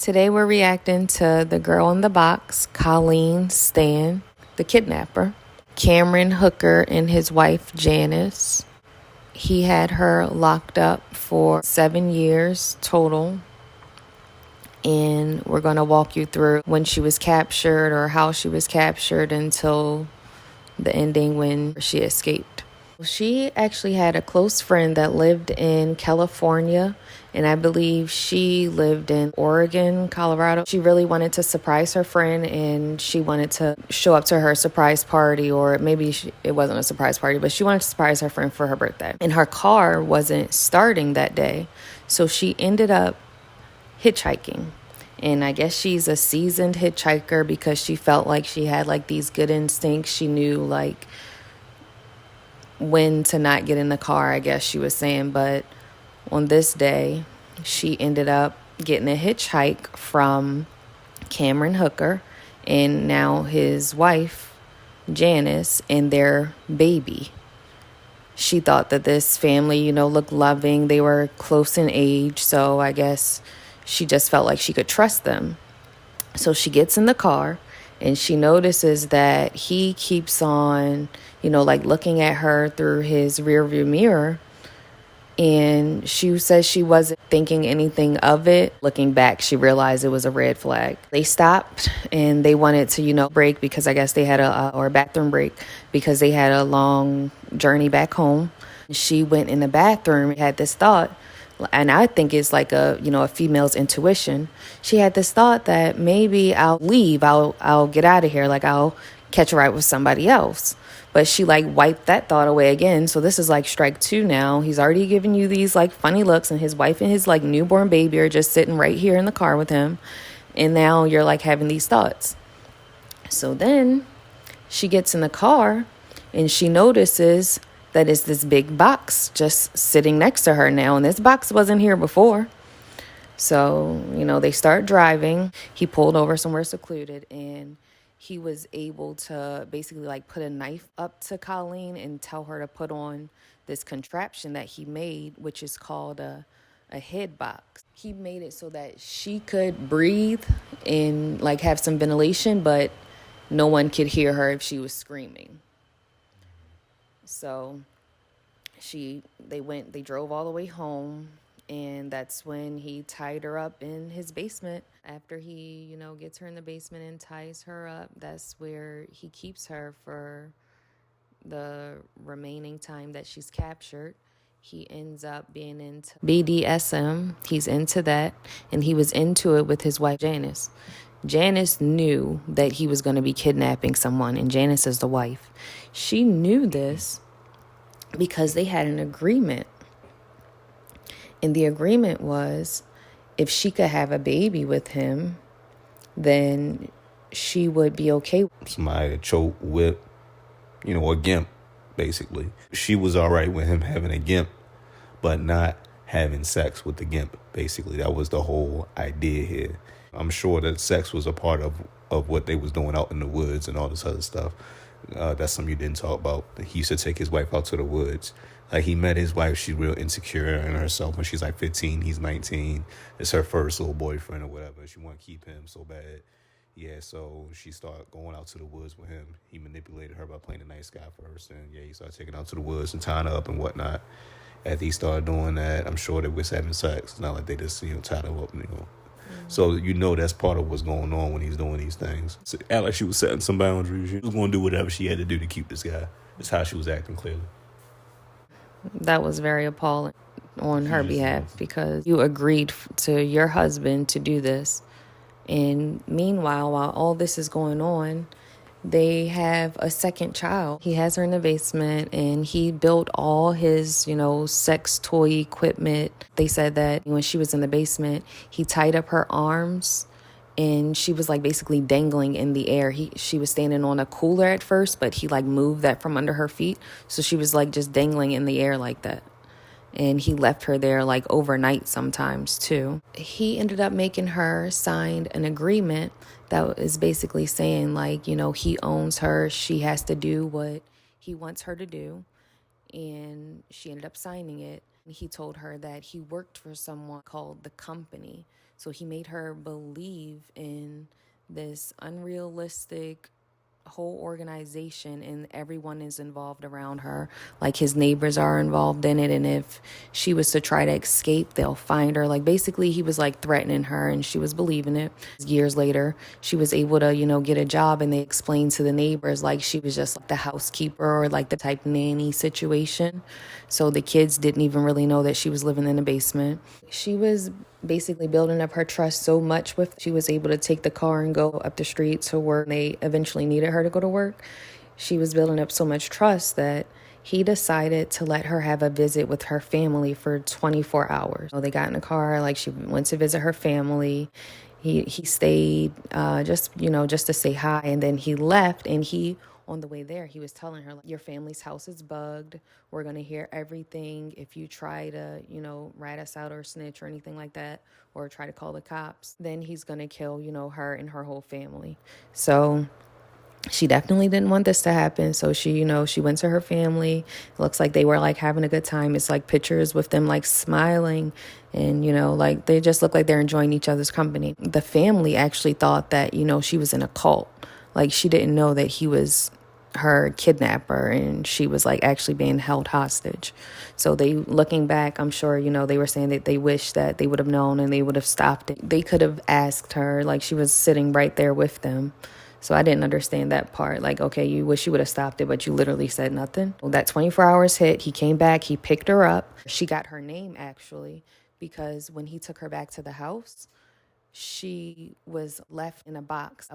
Today we're reacting to the girl in the box, Colleen Stan, the kidnapper. Cameron Hooker and his wife, Janice. He had her locked up for 7 years total. And we're going to walk you through when she was captured or how she was captured until the ending when she escaped. She actually had a close friend that lived in California, and I believe she lived in Oregon, Colorado. She really wanted to surprise her friend, and she wanted to show up to her surprise party, or maybe it wasn't a surprise party, but she wanted to surprise her friend for her birthday. And her car wasn't starting that day, so she ended up hitchhiking. And I guess she's a seasoned hitchhiker because she felt like she had like these good instincts. She knew like when to not get in the car, I guess she was saying. But on this day, she ended up getting a hitchhike from Cameron Hooker and now his wife, Janice, and their baby. She thought that this family, looked loving. They were close in age, so I guess she just felt like she could trust them. So she gets in the car and she notices that he keeps on, like looking at her through his rearview mirror. And she says she wasn't thinking anything of it. Looking back, she realized it was a red flag. They stopped and they wanted to, break because I guess they had a bathroom break because they had a long journey back home. She went in the bathroom, had this thought, and I think it's like a female's intuition. She had this thought that maybe I'll leave, I'll get out of here, like I'll catch a ride with somebody else. But she like wiped that thought away again. So this is like strike 2 now. He's already giving you these like funny looks, and his wife and his like newborn baby are just sitting right here in the car with him. And now you're like having these thoughts. So then she gets in the car and she notices that it's this big box just sitting next to her now. And this box wasn't here before. So, they start driving. He pulled over somewhere secluded, and he was able to basically like put a knife up to Colleen and tell her to put on this contraption that he made, which is called a headbox. He made it so that she could breathe and like have some ventilation, but no one could hear her if she was screaming. So they drove all the way home, and that's when he tied her up in his basement. After he, gets her in the basement and ties her up, that's where he keeps her for the remaining time that she's captured. He ends up being into BDSM. He's into that, and he was into it with his wife, Janice. Janice knew that he was going to be kidnapping someone, and Janice is the wife. She knew this because they had an agreement. And the agreement was if she could have a baby with him, then she would be okay. Somebody choke, whip, a gimp, basically. She was all right with him having a gimp, but not having sex with the gimp, basically. That was the whole idea here. I'm sure that sex was a part of what they was doing out in the woods and all this other stuff. That's something you didn't talk about. He used to take his wife out to the woods. Like, he met his wife. She's real insecure in herself when she's like 15. He's 19. It's her first little boyfriend or whatever. She want to keep him so bad. Yeah, so she started going out to the woods with him. He manipulated her by playing the nice guy first. And, yeah, he started taking her out to the woods and tying her up and whatnot. After he started doing that, I'm sure they was having sex. It's not like they just, tied her up, So, that's part of what's going on when he's doing these things. So, act like she was setting some boundaries. She was going to do whatever she had to do to keep this guy. That's how she was acting, clearly. That was very appalling on her behalf, because you agreed to your husband to do this. And meanwhile, while all this is going on, they have a second child. He has her in the basement, and he built all his, sex toy equipment. They said that when she was in the basement, he tied up her arms, and she was like basically dangling in the air. She was standing on a cooler at first, but he like moved that from under her feet. So she was like just dangling in the air like that. And he left her there like overnight sometimes too. He ended up making her sign an agreement that is basically saying like, he owns her. She has to do what he wants her to do. And she ended up signing it. He told her that he worked for someone called the company, So he made her believe in this unrealistic whole organization, and everyone is involved around her. Like his neighbors are involved in it, and if she was to try to escape, they'll find her. Like basically he was like threatening her, and she was believing it. Years later, she was able to, get a job, and they explained to the neighbors like she was just like the housekeeper or like the type nanny situation. So the kids didn't even really know that she was living in the basement. She was basically building up her trust so much with, she was able to take the car and go up the street to work. They eventually needed her to go to work. She was building up so much trust that he decided to let her have a visit with her family for 24 hours. So they got in the car, like she went to visit her family. He stayed just to say hi, and then he left, and on the way there, he was telling her, like, your family's house is bugged. We're going to hear everything. If you try to, rat us out or snitch or anything like that, or try to call the cops, then he's going to kill, her and her whole family. So she definitely didn't want this to happen. So she, she went to her family. It looks like they were like having a good time. It's like pictures with them like smiling, and, like they just look like they're enjoying each other's company. The family actually thought that, she was in a cult. Like she didn't know that he was her kidnapper, and she was like actually being held hostage. So they, looking back, I'm sure, they were saying that they wish that they would have known and they would have stopped it. They could have asked her, like she was sitting right there with them. So I didn't understand that part. Like, okay, you wish you would have stopped it, but you literally said nothing. Well, that 24 hours hit, he came back, he picked her up. She got her name actually, because when he took her back to the house, she was left in a box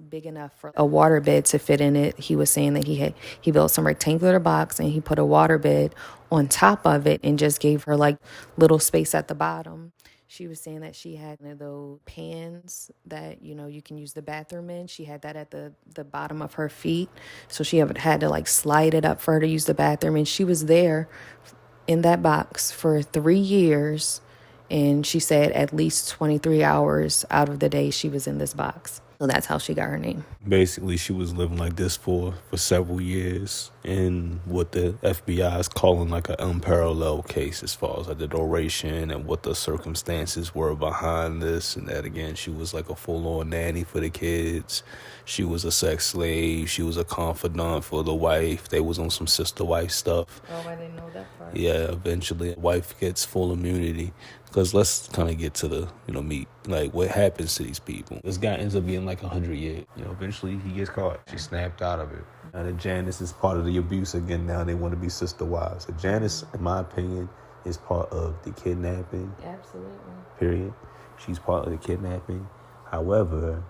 big enough for a water bed to fit in it. He was saying that he built some rectangular box, and he put a water bed on top of it and just gave her like little space at the bottom. She was saying that she had one of those pans that, you can use the bathroom in. She had that at the bottom of her feet. So she had to like slide it up for her to use the bathroom. And she was there in that box for 3 years. And she said at least 23 hours out of the day she was in this box. So that's how she got her name. Basically, she was living like this for several years in what the FBI is calling like an unparalleled case as far as like the duration and what the circumstances were behind this and that. Again, she was like a full-on nanny for the kids. She was a sex slave. She was a confidant for the wife. They was on some sister-wife stuff. Oh, I didn't know that part. Yeah, eventually the wife gets full immunity. Because let's kind of get to the, meat. Like, what happens to these people? This guy ends up being like 100 years. Eventually he gets caught. She snapped out of it. Now that Janice is part of the abuse again, now they want to be sister wives. So Janice, in my opinion, is part of the kidnapping. Absolutely. Period. She's part of the kidnapping. However,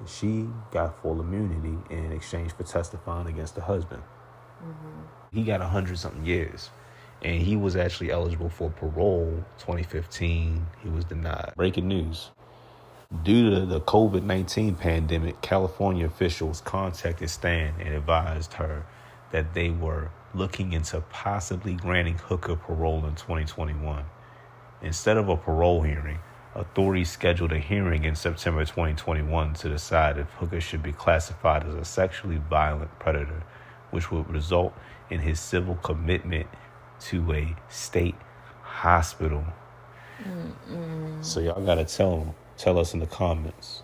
she got full immunity in exchange for testifying against the husband. Mm-hmm. He got 100-something years. And he was actually eligible for parole 2015. He was denied. Breaking news. Due to the COVID-19 pandemic, California officials contacted Stan and advised her that they were looking into possibly granting Hooker parole in 2021. Instead of a parole hearing, authorities scheduled a hearing in September 2021 to decide if Hooker should be classified as a sexually violent predator, which would result in his civil commitment to a state hospital. So y'all gotta tell us in the comments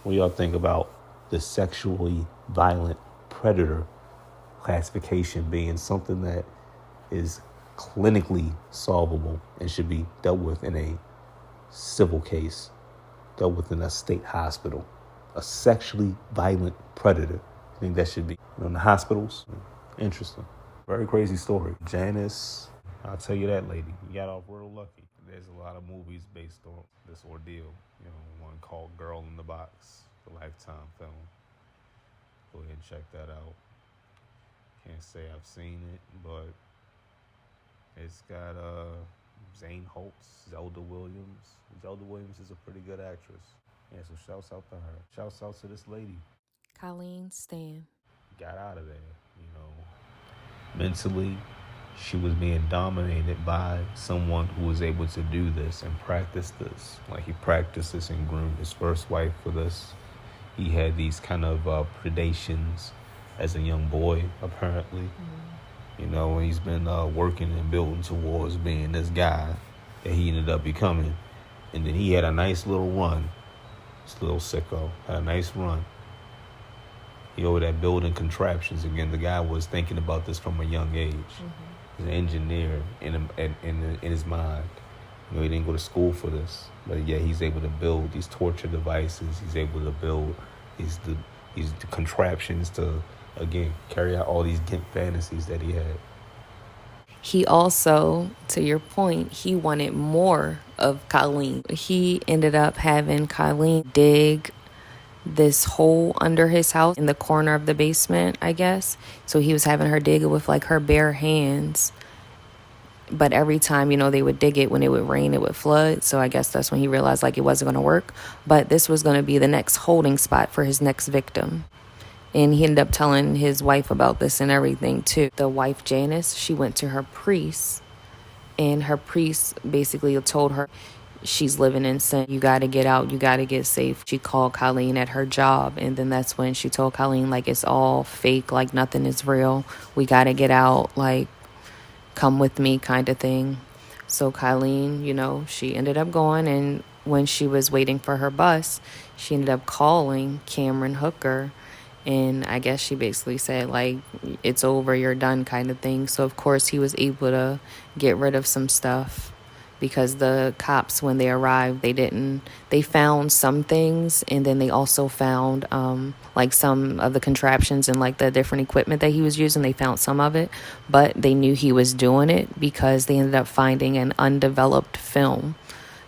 what y'all think about the sexually violent predator classification being something that is clinically solvable and should be dealt with in a civil case, dealt with in a state hospital. A sexually violent predator. I think that should be in the hospitals. Interesting. Very crazy story. Janice, I'll tell you that, lady. You got off real lucky. There's a lot of movies based on this ordeal. One called Girl in the Box, the Lifetime film. Go ahead and check that out. Can't say I've seen it, but it's got Zane Holtz, Zelda Williams. Zelda Williams is a pretty good actress. Yeah, so shouts out to her. Shouts out to this lady. Colleen Stan. Got out of there, Mentally, she was being dominated by someone who was able to do this and practice this. Like, he practiced this and groomed his first wife for this. He had these kind of predations as a young boy, apparently. And he's been working and building towards being this guy that he ended up becoming. And then he had a nice little run. This little sicko had a nice run. He over there building contraptions. Again, the guy was thinking about this from a young age. He's an engineer in his mind. You know, he didn't go to school for this, but yeah, he's able to build these torture devices. He's able to build these contraptions to, again, carry out all these GIMP fantasies that he had. He also, to your point, he wanted more of Colleen. He ended up having Colleen dig this hole under his house in the corner of the basement, I guess. So he was having her dig it with like her bare hands. But every time, you know, they would dig it, when it would rain, it would flood. So I guess that's when he realized like it wasn't going to work. But this was going to be the next holding spot for his next victim. And he ended up telling his wife about this and everything too. The wife, Janice, she went to her priest, and her priest basically told her she's living in sin. You got to get out. You got to get safe. She called Colleen at her job, and then that's when she told Colleen, like, it's all fake, like nothing is real. We got to get out, like, come with me kind of thing. So Colleen, you know, she ended up going, and when she was waiting for her bus, she ended up calling Cameron Hooker. And I guess she basically said, like, it's over, you're done kind of thing. So, of course, he was able to get rid of some stuff because the cops, when they arrived, they found some things. And then they also found, like, some of the contraptions and, like, the different equipment that he was using. They found some of it. But they knew he was doing it because they ended up finding an undeveloped film.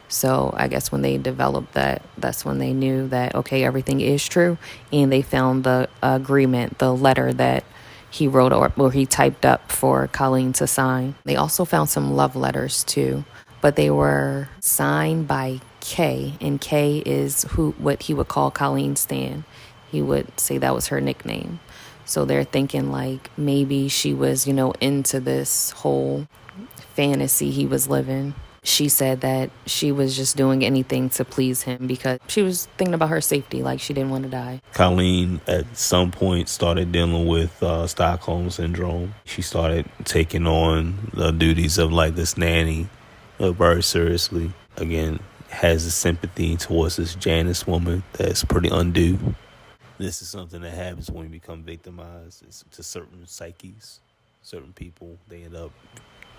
So I guess when they developed that, that's when they knew that, okay, everything is true. And they found the agreement, the letter that he wrote or he typed up for Colleen to sign. They also found some love letters too, but they were signed by K, and K is what he would call Colleen Stan. He would say that was her nickname. So they're thinking like maybe she was, you know, into this whole fantasy he was living. She said that she was just doing anything to please him because she was thinking about her safety, like she didn't want to die. Colleen at some point started dealing with Stockholm Syndrome. She started taking on the duties of like this nanny very seriously. Again, has a sympathy towards this Janice woman that's pretty undue. This is something that happens when you become victimized. It's to certain psyches, certain people. They end up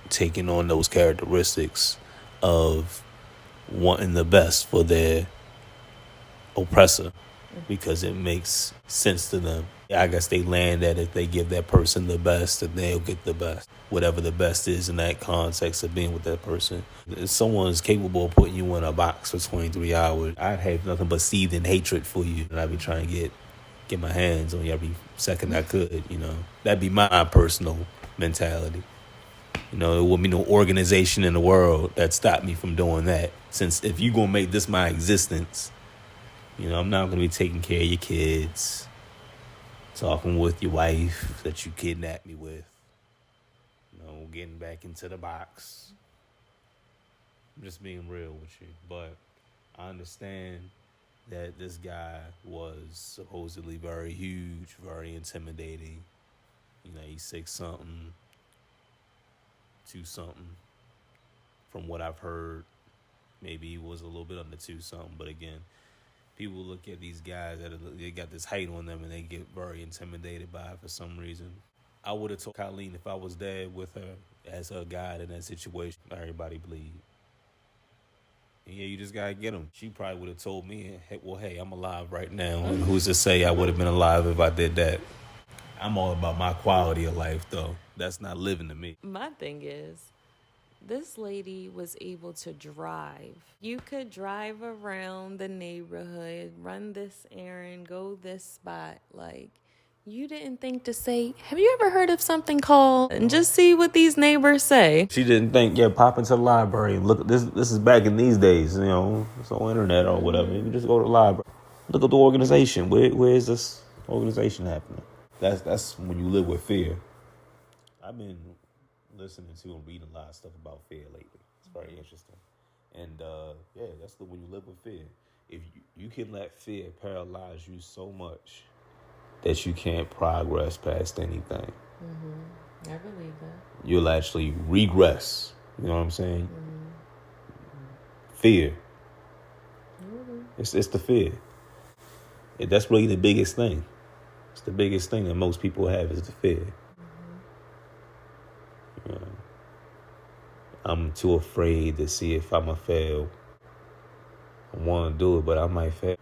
taking on those characteristics of wanting the best for their oppressor because it makes sense to them. I guess they land that if they give that person the best, then they'll get the best. Whatever the best is in that context of being with that person. If someone is capable of putting you in a box for 23 hours, I'd have nothing but seething hatred for you. And I'd be trying to get my hands on you every second I could, you know. That'd be my personal mentality. You know, there wouldn't be no organization in the world that stopped me from doing that. Since if you're going to make this my existence, you know, I'm not going to be taking care of your kids, talking with your wife that you kidnapped me with, you know, getting back into the box. I'm just being real with you. But I understand that this guy was supposedly very huge, very intimidating. You know, he's 6-something. 2-something. From what I've heard, maybe he was a little bit under 2-something. But again, people look at these guys that they got this height on them and they get very intimidated by it for some reason. I would have told Colleen if I was there with her as her guide in that situation, everybody bleed. And yeah, you just gotta get them. She probably would have told me, hey, well, hey, I'm alive right now. And who's to say I would have been alive if I did that? I'm all about my quality of life, though. That's not living to me. My thing is, this lady was able to drive. You could drive around the neighborhood, run this errand, go this spot. Like, you didn't think to say, have you ever heard of something called, and just see what these neighbors say. She didn't think, yeah, pop into the library. Look, this is back in these days, you know, it's on internet or whatever. You can just go to the library. Look at the organization. Where is this organization happening? That's when you live with fear. I've been listening to and reading a lot of stuff about fear lately. It's very interesting. And, yeah, that's when you live with fear. If you can let fear paralyze you so much that you can't progress past anything. Mm-hmm. I believe that. You'll actually regress. You know what I'm saying? Mm-hmm. Fear It's the fear. That's really the biggest thing. It's the biggest thing that most people have is the fear. You know, I'm too afraid to see if I'ma fail. I want to do it, but I might fail.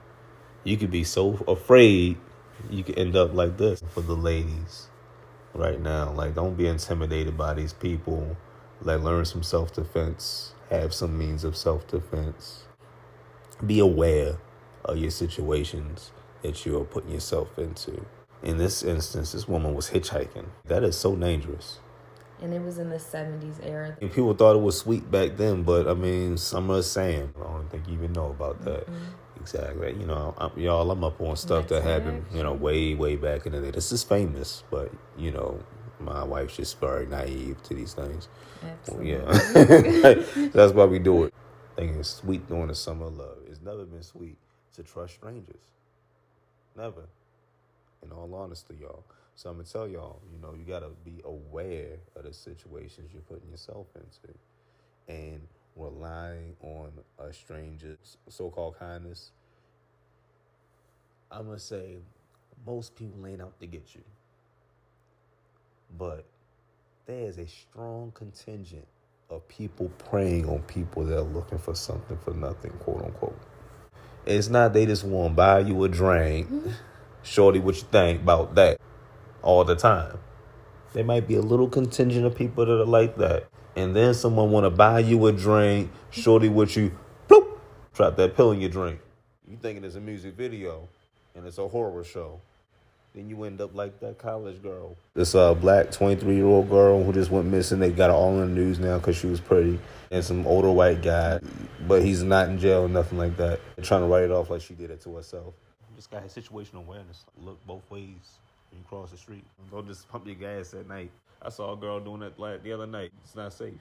You could be so afraid, you could end up like this. For the ladies right now, like, don't be intimidated by these people. Like, learn some self-defense. Have some means of self-defense. Be aware of your situations that you are putting yourself into. In this instance, this woman was hitchhiking. That is so dangerous. And it was in the 70s era. And people thought it was sweet back then, but I mean, Summer of Sam. I don't think you even know about that. Exactly. You know, I'm up on stuff that happened, way back in the day. This is famous, but, my wife's just very naive to these things. Absolutely. Yeah. That's why we do it. Thinking it's sweet during the summer of love. It's never been sweet to trust strangers. Never. In all honesty, y'all. So I'm going to tell y'all, you got to be aware of the situations you're putting yourself into. And relying on a stranger's so-called kindness. I'm going to say most people ain't out to get you. But there's a strong contingent of people preying on people that are looking for something for nothing, quote unquote. It's not they just want to buy you a drink. Shorty, what you think about that? All the time. There might be a little contingent of people that are like that. And then someone want to buy you a drink. Shorty, what you, bloop, drop that pill in your drink. You thinking it's a music video and it's a horror show. Then you end up like that college girl. This black 23-year-old girl who just went missing. They got her all in the news now because she was pretty. And some older white guy. But he's not in jail or nothing like that. They're trying to write it off like she did it to herself. Just got situational awareness. Look both ways when you cross the street. Don't just pump your gas at night. I saw a girl doing that the other night. It's not safe.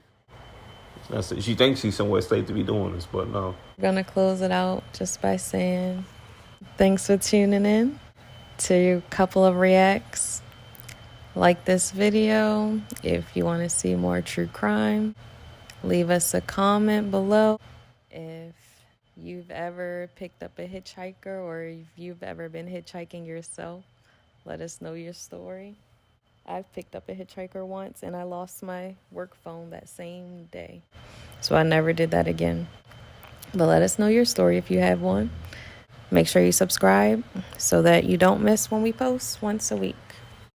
It's not safe. She thinks she's somewhere safe to be doing this, but no. We're going to close it out just by saying thanks for tuning in to Couple of Reacts. Like this video if you want to see more true crime. Leave us a comment below. If you've ever picked up a hitchhiker or if you've ever been hitchhiking yourself, let us know your story. I've picked up a hitchhiker once and I lost my work phone that same day. So I never did that again. But let us know your story if you have one. Make sure you subscribe so that you don't miss when we post once a week.